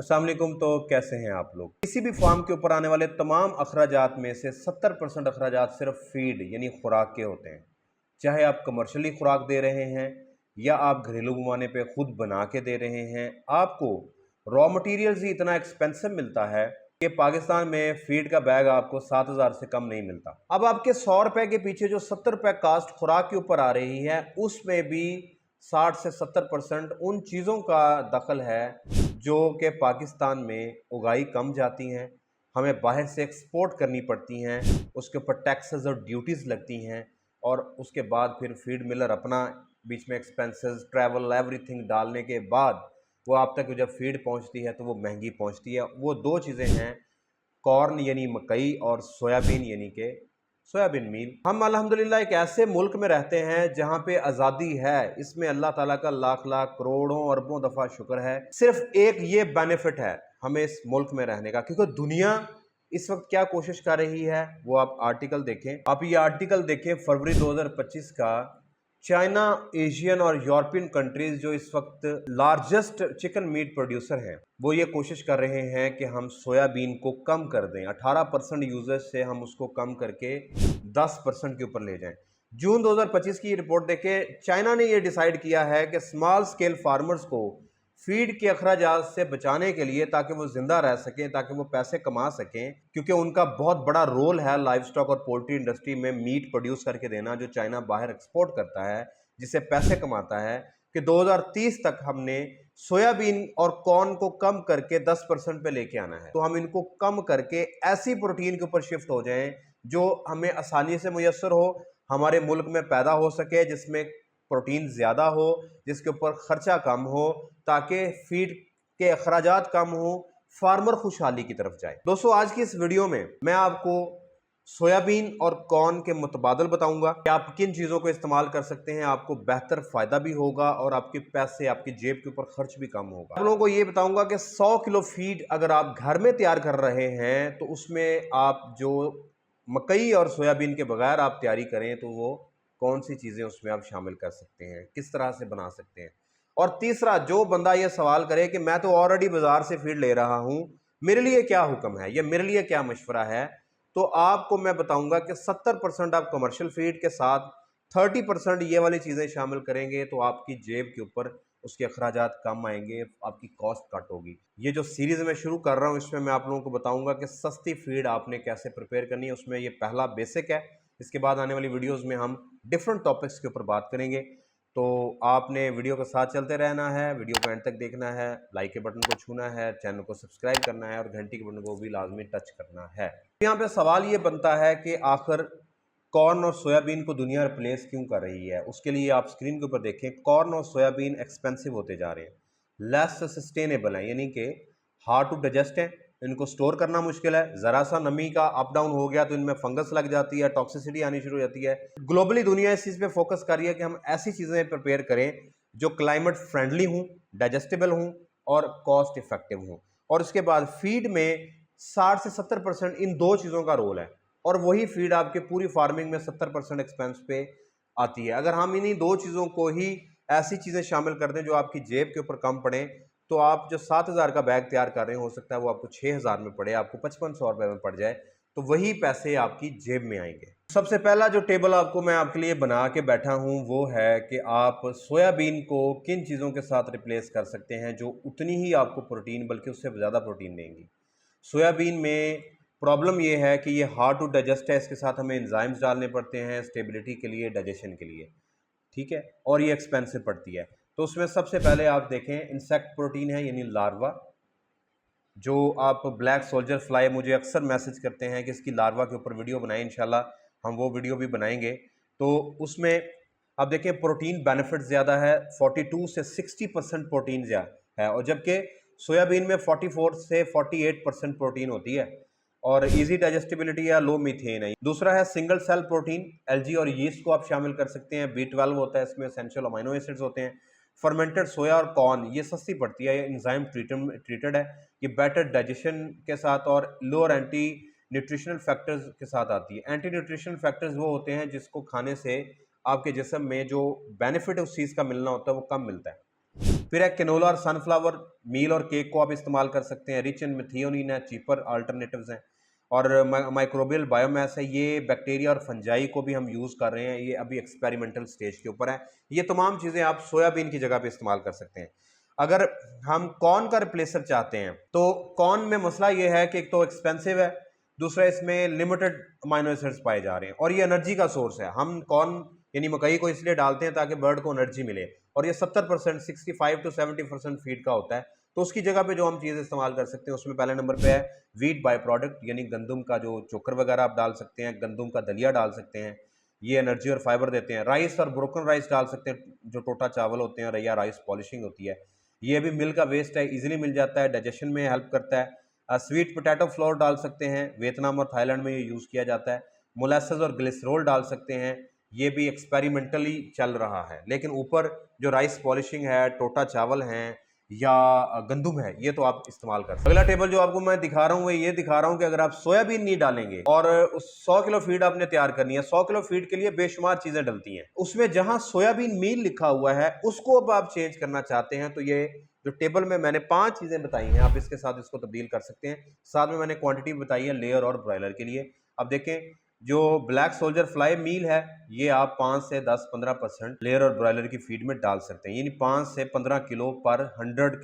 अस्सलाम वालेकुम। तो कैसे हैं आप लोग। किसी भी फार्म के ऊपर आने वाले तमाम अखराजात में से 70% अखराजात सिर्फ फीड यानी खुराक के होते हैं। चाहे आप कमर्शियली खुराक दे रहे हैं या आप घरेलू पैमाने पे खुद बना के दे रहे हैं, आपको रॉ मटेरियल्स ही इतना एक्सपेंसिव मिलता है कि पाकिस्तान में फीड का बैग आपको 7,000 से कम नहीं मिलता। अब आपके 100 रुपए के पीछे जो 70 रुपए कास्ट खुराक के ऊपर आ रही है, उसमें भी 60 से 70% उन चीज़ों का दखल है जो कि पाकिस्तान में उगाई कम जाती हैं, हमें बाहर से एक्सपोर्ट करनी पड़ती हैं, उसके ऊपर टैक्सेस और ड्यूटीज़ लगती हैं और उसके बाद फिर फीड मिलर अपना बीच में एक्सपेंसेस ट्रैवल एवरीथिंग डालने के बाद वो आप तक जब फीड पहुंचती है तो वो महंगी पहुंचती है। वो दो चीज़ें हैं, कॉर्न यानी मकई और सोयाबीन यानी कि सोयाबीन मील। हम अल्हम्दुलिल्लाह एक ऐसे मुल्क में रहते हैं जहाँ पे आज़ादी है। इसमें अल्लाह ताला का लाख लाख करोड़ों अरबों दफ़ा शुक्र है। सिर्फ एक ये बेनिफिट है हमें इस मुल्क में रहने का, क्योंकि दुनिया इस वक्त क्या कोशिश कर रही है वो आप आर्टिकल देखें। आप ये आर्टिकल देखें फरवरी 2025 का। चाइना, एशियन और यूरोपियन कंट्रीज जो इस वक्त लार्जेस्ट चिकन मीट प्रोड्यूसर हैं, वो ये कोशिश कर रहे हैं कि हम सोयाबीन को कम कर दें। 18% यूजर्स से हम उसको कम करके 10% के ऊपर ले जाएं। जून 2025 की रिपोर्ट देखें, चाइना ने ये डिसाइड किया है कि स्मॉल स्केल फार्मर्स को फीड के अखराजात से बचाने के लिए, ताकि वो जिंदा रह सकें, ताकि वो पैसे कमा सकें, क्योंकि उनका बहुत बड़ा रोल है लाइव स्टॉक और पोल्ट्री इंडस्ट्री में मीट प्रोड्यूस करके देना, जो चाइना बाहर एक्सपोर्ट करता है, जिससे पैसे कमाता है। कि 2030 तक हमने सोयाबीन और कॉर्न को कम करके 10% पे लेके आना है। तो हम इनको कम करके ऐसी प्रोटीन के ऊपर शिफ्ट हो जाएं जो हमें आसानी से मुयस्सर हो, हमारे मुल्क में पैदा हो सके, जिसमें प्रोटीन ज़्यादा हो, जिसके ऊपर ख़र्चा कम हो, ताकि फीड के अखराजात कम हो, फार्मर खुशहाली की तरफ जाए। दोस्तों, आज की इस वीडियो में मैं आपको सोयाबीन और कॉर्न के मुतबादल बताऊंगा कि आप किन चीज़ों को इस्तेमाल कर सकते हैं, आपको बेहतर फ़ायदा भी होगा और आपके पैसे, आपकी जेब के ऊपर खर्च भी कम होगा। आप लोगों को ये बताऊंगा कि 100 किलो फीड अगर आप घर में तैयार कर रहे हैं तो उसमें आप जो मकई और सोयाबीन के बगैर आप तैयारी करें तो वो कौन सी चीज़ें उसमें आप शामिल कर सकते हैं, किस तरह से बना सकते हैं। और तीसरा, जो बंदा ये सवाल करे कि मैं तो ऑलरेडी बाजार से फीड ले रहा हूं, मेरे लिए क्या हुक्म है या मेरे लिए क्या मशवरा है, तो आपको मैं बताऊंगा कि 70% आप कमर्शियल फीड के साथ 30% ये वाली चीज़ें शामिल करेंगे तो आपकी जेब के ऊपर उसके अखराजात कम आएंगे, आपकी कॉस्ट कट होगी। ये जो सीरीज़ मैं शुरू कर रहा हूँ इसमें मैं आप लोगों को बताऊंगा कि सस्ती फीड आपने कैसे प्रिपेयर करनी है। उसमें ये पहला बेसिक है। इसके बाद आने वाली वीडियोज़ में हम डिफरेंट टॉपिक्स के ऊपर बात करेंगे। तो आपने वीडियो के साथ चलते रहना है, वीडियो को एंड तक देखना है, लाइक के बटन को छूना है, चैनल को सब्सक्राइब करना है और घंटी के बटन को भी लाजमी टच करना है। यहाँ पे सवाल ये बनता है कि आखिर कॉर्न और सोयाबीन को दुनिया रिप्लेस क्यों कर रही है। उसके लिए आप स्क्रीन के ऊपर देखें, कॉर्न और सोयाबीन एक्सपेंसिव होते जा रहे हैं, लेस सस्टेनेबल हैं, यानी कि हार्ड टू डाइजेस्ट हैं, इनको स्टोर करना मुश्किल है। ज़रा सा नमी का अप डाउन हो गया तो इनमें फंगस लग जाती है, टॉक्सिसिटी आनी शुरू हो जाती है। ग्लोबली दुनिया इस चीज़ पे फोकस कर रही है कि हम ऐसी चीज़ें प्रिपेयर करें जो क्लाइमेट फ्रेंडली हूँ, डाइजेस्टेबल हूँ और कॉस्ट इफेक्टिव हूँ। और इसके बाद फीड में 60 से 70% इन दो चीज़ों का रोल है और वही फीड आपके पूरी फार्मिंग में 70% एक्सपेंस पे आती है। अगर हम इन्हीं दो चीज़ों को ही ऐसी चीज़ें शामिल कर दें जो आपकी जेब के ऊपर कम पड़े, तो आप जो 7,000 का बैग तैयार कर रहे हो सकता है वो आपको 6,000 में पड़े, आपको 5500 रुपये में पड़ जाए, तो वही पैसे आपकी जेब में आएंगे। सबसे पहला जो टेबल आपको मैं आपके लिए बना के बैठा हूँ वो है कि आप सोयाबीन को किन चीज़ों के साथ रिप्लेस कर सकते हैं जो उतनी ही आपको प्रोटीन बल्कि उससे ज़्यादा प्रोटीन देंगी। सोयाबीन में प्रॉब्लम ये है कि ये हार्ड टू डाइजेस्ट है, इसके साथ हमें एंजाइम्स डालने पड़ते हैं स्टेबिलिटी के लिए, डाइजेशन के लिए, ठीक है, और ये एक्सपेंसिव पड़ती है। तो उसमें सबसे पहले आप देखें इंसेक्ट प्रोटीन है, यानी लार्वा। जो आप ब्लैक सोल्जर फ्लाई मुझे अक्सर मैसेज करते हैं कि इसकी लार्वा के ऊपर वीडियो बनाएं, इंशाल्लाह हम वो वीडियो भी बनाएंगे। तो उसमें आप देखें प्रोटीन बेनिफिट ज़्यादा है, 42 से 60% प्रोटीन ज़्यादा है, और जबकि सोयाबीन में 44 से 48% प्रोटीन होती है और इजी डाइजेस्टिबिलिटी या लो मीथेन है। दूसरा है सिंगल सेल प्रोटीन, एलजी और यीस्ट को आप शामिल कर सकते हैं। B12 होता है इसमें, एसेंशियल अमीनो एसिड्स होते हैं। फर्मेंटेड सोया और कॉर्न ये सस्ती पड़ती है, ये एंजाइम ट्रीटेड है, ये बेटर डाइजेशन के साथ और लोअर एंटी न्यूट्रिशनल फैक्टर्स के साथ आती है। एंटी न्यूट्रिशनल फैक्टर्स वो होते हैं जिसको खाने से आपके जिस्म में जो बेनिफिट है उस चीज़ का मिलना होता है वो कम मिलता है। फिर है कैनोला और सनफ्लावर मील और केक को आप इस्तेमाल कर सकते हैं। रिच इन मेथियोनिन है, चीपर अल्टरनेटिव्स हैं। और माइक्रोबियल बायोमास है, ये बैक्टीरिया और फंजाई को भी हम यूज़ कर रहे हैं, ये अभी एक्सपेरिमेंटल स्टेज के ऊपर है। ये तमाम चीज़ें आप सोयाबीन की जगह पे इस्तेमाल कर सकते हैं। अगर हम कॉर्न का रिप्लेसर चाहते हैं तो कॉर्न में मसला ये है कि एक तो एक्सपेंसिव है, दूसरा इसमें लिमिटेड अमाइनो एसिड्स पाए जा रहे हैं और ये एनर्जी का सोर्स है। हम कॉर्न यानी मकई को इसलिए डालते हैं ताकि बर्ड को एनर्जी मिले, और ये 70% 65 to 70% फीड का होता है। तो उसकी जगह पे जो हम चीज़ इस्तेमाल कर सकते हैं उसमें पहले नंबर पे है वीट बाय प्रोडक्ट, यानी गंदम का जो चोकर वगैरह आप डाल सकते हैं, गंदम का दलिया डाल सकते हैं, ये एनर्जी और फाइबर देते हैं। राइस और ब्रोकन राइस डाल सकते हैं, जो टोटा चावल होते हैं या राइस पॉलिशिंग होती है, ये भी मिल का वेस्ट है, इजीली मिल जाता है, डाइजेशन में हेल्प करता है। स्वीट पोटैटो फ्लोर डाल सकते हैं, वियतनाम और थाईलैंड में ये यूज़ किया जाता है। मोलासेस और ग्लिसरॉल डाल सकते हैं, ये भी एक्सपेरिमेंटली चल रहा है। लेकिन ऊपर जो राइस पॉलिशिंग है, टोटा चावल हैं या गंदुम है, ये तो आप इस्तेमाल कर सकते हैं। अगला टेबल जो आपको मैं दिखा रहा हूँ वो ये दिखा रहा हूँ कि अगर आप सोयाबीन नहीं डालेंगे और उस 100 किलो फीड आपने तैयार करनी है, 100 किलो फीड के लिए बेशुमार चीजें डलती हैं, उसमें जहां सोयाबीन मील लिखा हुआ है उसको अब आप चेंज करना चाहते हैं तो ये जो टेबल में मैंने 5 चीजें बताई हैं आप इसके साथ इसको तब्दील कर सकते हैं। साथ में मैंने क्वांटिटी बताई है लेयर और ब्रॉयलर के लिए। अब देखें, जो ब्लैक सोल्जर फ्लाई मील है ये आप 5 से 10-15% लेयर और ब्रॉयलर की फीड में डाल सकते हैं, यानी 5 से 15 किलो पर 100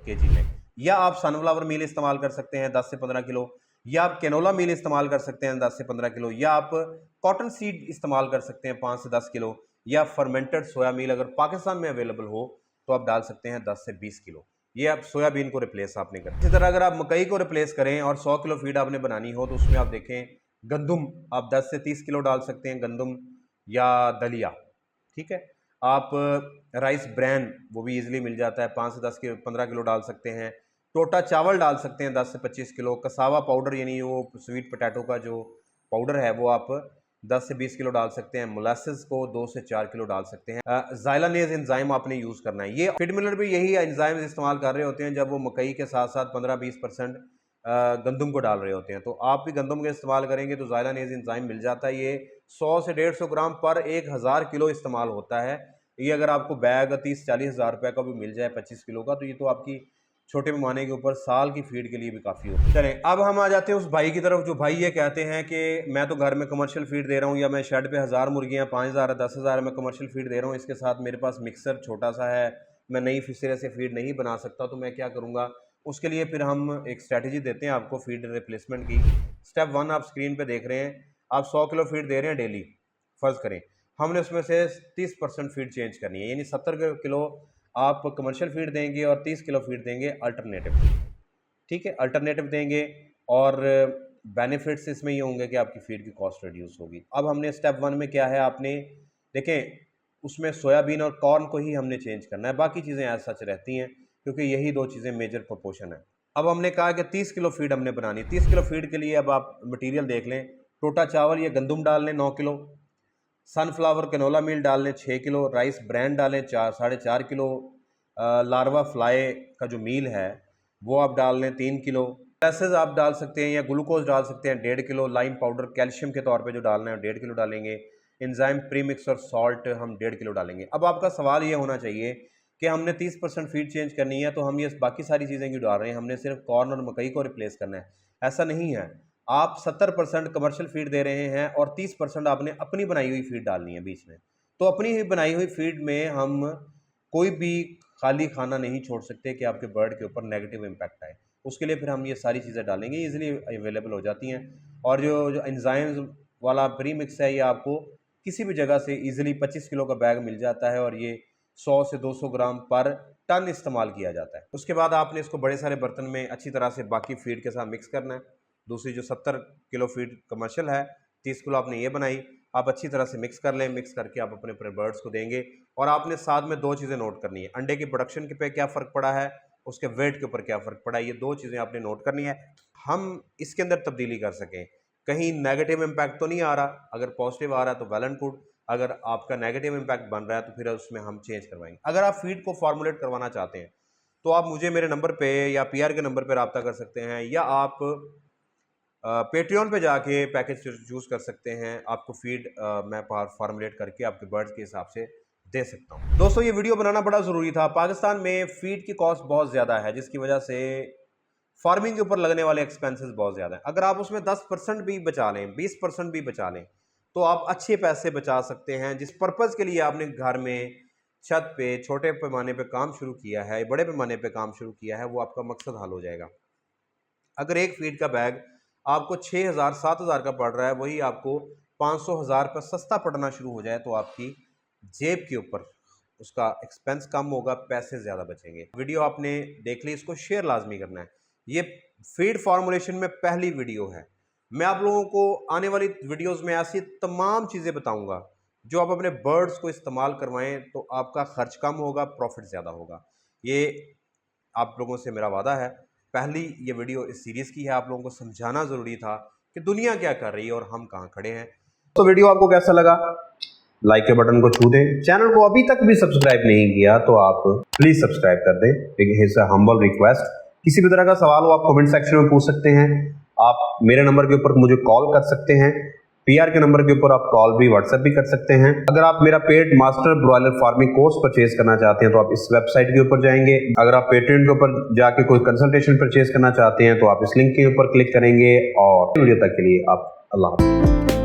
केजी में। या आप सनफ्लावर मील इस्तेमाल कर सकते हैं 10 से 15 किलो, या आप कैनोला मील इस्तेमाल कर सकते हैं 10 से 15 किलो, या आप कॉटन सीड इस्तेमाल कर सकते हैं 5 से 10 किलो, या फर्मेंटेड सोया मील अगर पाकिस्तान में अवेलेबल हो तो आप डाल सकते हैं 10 से 20 किलो। ये आप सोयाबीन को रिप्लेस आपने कर। इसी तरह अगर आप मकई को रिप्लेस करें और 100 किलो फीड आपने बनानी हो तो उसमें आप देखें गंदुम आप 10 से 30 किलो डाल सकते हैं, गंदुम या दलिया, ठीक है। आप राइस ब्रैन वो भी इजीली मिल जाता है, 5 से 10 किलो 15 किलो डाल सकते हैं। टोटा चावल डाल सकते हैं 10 से 25 किलो। कसावा पाउडर यानी वो स्वीट पोटैटो का जो पाउडर है वो आप 10 से 20 किलो डाल सकते हैं। मोलासेस को 2 से 4 किलो डाल सकते हैं। ज़ाइलानेज एंजाइम आपने यूज़ करना है। ये फीड मिलर भी यही एंजाइम्स इस्तेमाल कर रहे होते हैं जब वो मकई के साथ साथ 15-20% गंदम को डाल रहे होते हैं। तो आप भी गंदम का इस्तेमाल करेंगे तो ज़ाइलानेज एंजाइम मिल जाता है। ये 100 से 150 ग्राम पर 1000 किलो इस्तेमाल होता है। ये अगर आपको बैग 30-40 हज़ार रुपये का भी मिल जाए 25 किलो का तो ये तो आपकी छोटे पैमाने के ऊपर साल की फीड के लिए भी काफ़ी होती है। चलें अब हम आ जाते हैं उस भाई की तरफ जो भाई ये कहते हैं कि मैं तो घर में कमर्शियल फीड दे रहा हूँ, या मैं शेड पे 1000 मुर्गियाँ 5000 10,000 में कमर्शियल फीड दे रहा हूँ, इसके साथ मेरे पास मिक्सर छोटा सा है, मैं नई सिरे से फीड नहीं बना सकता, तो मैं क्या करूँगा। उसके लिए फिर हम एक स्ट्रैटेजी देते हैं आपको फीड रिप्लेसमेंट की। स्टेप 1 आप स्क्रीन पे देख रहे हैं, आप 100 किलो फीड दे रहे हैं डेली, फ़र्ज़ करें हमने उसमें से 30% फीड चेंज करनी है, यानी 70 किलो आप कमर्शियल फीड देंगे और 30 किलो फीड देंगे अल्टरनेटिव, ठीक है, अल्टरनेटिव देंगे। और बेनिफिट्स इसमें ये होंगे कि आपकी फीड की कॉस्ट रिड्यूस होगी। अब हमने स्टेप 1 में क्या है, आपने देखें उसमें सोयाबीन और कॉर्न को ही हमने चेंज करना है, बाकी चीज़ें एज सच रहती हैं क्योंकि यही दो चीज़ें मेजर प्रोपोर्शन है। अब हमने कहा कि 30 किलो फीड हमने बनानी, 30 किलो फीड के लिए अब आप मटीरियल देख लें, टोटा चावल या गंदम डाल लें 9 किलो, सनफ्लावर कैनोला मील डाल लें 6 किलो, राइस ब्रांड डालें 4-4.5 किलो, लार्वा फ्लाई का जो मील है वो आप डाल लें 3 किलो, मोलासेस आप डाल सकते हैं या ग्लूकोज डाल सकते हैं 1.5 किलो, लाइम पाउडर कैल्शियम के तौर पे जो डालना है 1.5 किलो डालेंगे, एंजाइम प्रीमिक्स और सॉल्ट हम 1.5 किलो डालेंगे। अब आपका सवाल ये होना चाहिए कि हमने 30% फीड चेंज करनी है तो हम ये बाकी सारी चीज़ें क्यों डाल रहे हैं, हमने सिर्फ कॉर्न और मकई को रिप्लेस करना है। ऐसा नहीं है, आप 70% कमर्शियल फीड दे रहे हैं और 30% आपने अपनी बनाई हुई फीड डालनी है बीच में। तो अपनी ही बनाई हुई फीड में हम कोई भी खाली खाना नहीं छोड़ सकते कि आपके बर्ड के ऊपर नेगेटिव इम्पैक्ट आए। उसके लिए फिर हम ये सारी चीज़ें डालेंगे, ईजिली अवेलेबल हो जाती हैं। और जो एंजाइम्स वाला प्री मिक्स है ये आपको किसी भी जगह से ईजिली 25 किलो का बैग मिल जाता है और ये 100 से 200 ग्राम पर टन इस्तेमाल किया जाता है। उसके बाद आपने इसको बड़े सारे बर्तन में अच्छी तरह से बाकी फीड के साथ मिक्स करना है। दूसरी जो 70 किलो फीड कमर्शियल है, 30 किलो आपने ये बनाई, आप अच्छी तरह से मिक्स कर लें। मिक्स करके आप अपने बर्ड्स को देंगे। और आपने साथ में 2 चीज़ें नोट करनी है, अंडे की प्रोडक्शन के पे क्या फ़र्क पड़ा है, उसके वेट के ऊपर क्या फ़र्क पड़ा है, ये 2 चीज़ें आपने नोट करनी है। हम इसके अंदर तब्दीली कर सकें, कहीं नेगेटिव इम्पैक्ट तो नहीं आ रहा, अगर पॉजिटिव आ रहा है तो वेल एंड गुड, अगर आपका नेगेटिव इम्पैक्ट बन रहा है तो फिर उसमें हम चेंज करवाएंगे। अगर आप फीड को फार्मूलेट करवाना चाहते हैं तो आप मुझे मेरे नंबर पे या पीआर के नंबर पे रब्ता कर सकते हैं, या आप पेट्रियन पे जाके पैकेज चूज़ कर सकते हैं। आपको फीड मैं फार्मुलेट करके आपके बर्ड्स के हिसाब से दे सकता हूँ। दोस्तों ये वीडियो बनाना बड़ा ज़रूरी था। पाकिस्तान में फीड की कॉस्ट बहुत ज़्यादा है, जिसकी वजह से फार्मिंग के ऊपर लगने वाले एक्सपेंसेस बहुत ज़्यादा हैं। अगर आप उसमें 10% भी बचा लें, 20% भी बचा लें, तो आप अच्छे पैसे बचा सकते हैं। जिस पर्पज़ के लिए आपने घर में छत पे छोटे पैमाने पे काम शुरू किया है, बड़े पैमाने पे काम शुरू किया है, वो आपका मकसद हल हो जाएगा। अगर एक फीड का बैग आपको 6,000 7,000 का पड़ रहा है, वही आपको 500 1000 पर सस्ता पड़ना शुरू हो जाए, तो आपकी जेब के ऊपर उसका एक्सपेंस कम होगा, पैसे ज़्यादा बचेंगे। वीडियो आपने देख ली, इसको शेयर लाजमी करना है। ये फीड फार्मूलेशन में पहली वीडियो है। मैं आप लोगों को आने वाली वीडियोस में ऐसी तमाम चीज़ें बताऊंगा जो आप अपने बर्ड्स को इस्तेमाल करवाएं तो आपका खर्च कम होगा, प्रॉफिट ज़्यादा होगा। ये आप लोगों से मेरा वादा है। पहली ये वीडियो इस सीरीज़ की है। आप लोगों को समझाना ज़रूरी था कि दुनिया क्या कर रही है और हम कहाँ खड़े हैं। तो वीडियो आपको कैसा लगा? लाइक के बटन को छू दें। चैनल को अभी तक भी सब्सक्राइब नहीं किया तो आप प्लीज़ सब्सक्राइब कर दें। It's a humble request. किसी भी तरह का सवाल हो आप कमेंट सेक्शन में पूछ सकते हैं। आप मेरे नंबर के ऊपर मुझे कॉल कर सकते हैं। पीआर के नंबर के ऊपर आप कॉल भी व्हाट्सएप भी कर सकते हैं। अगर आप मेरा paid master broiler farming course purchase करना चाहते हैं तो आप इस वेबसाइट के ऊपर जाएंगे। अगर आप पेट्रियन के ऊपर जाके कोई कंसल्टेशन परचेज करना चाहते हैं तो आप इस लिंक के ऊपर क्लिक करेंगे। और वीडियो तक के लिए आप अल्लाह हाफ़िज़।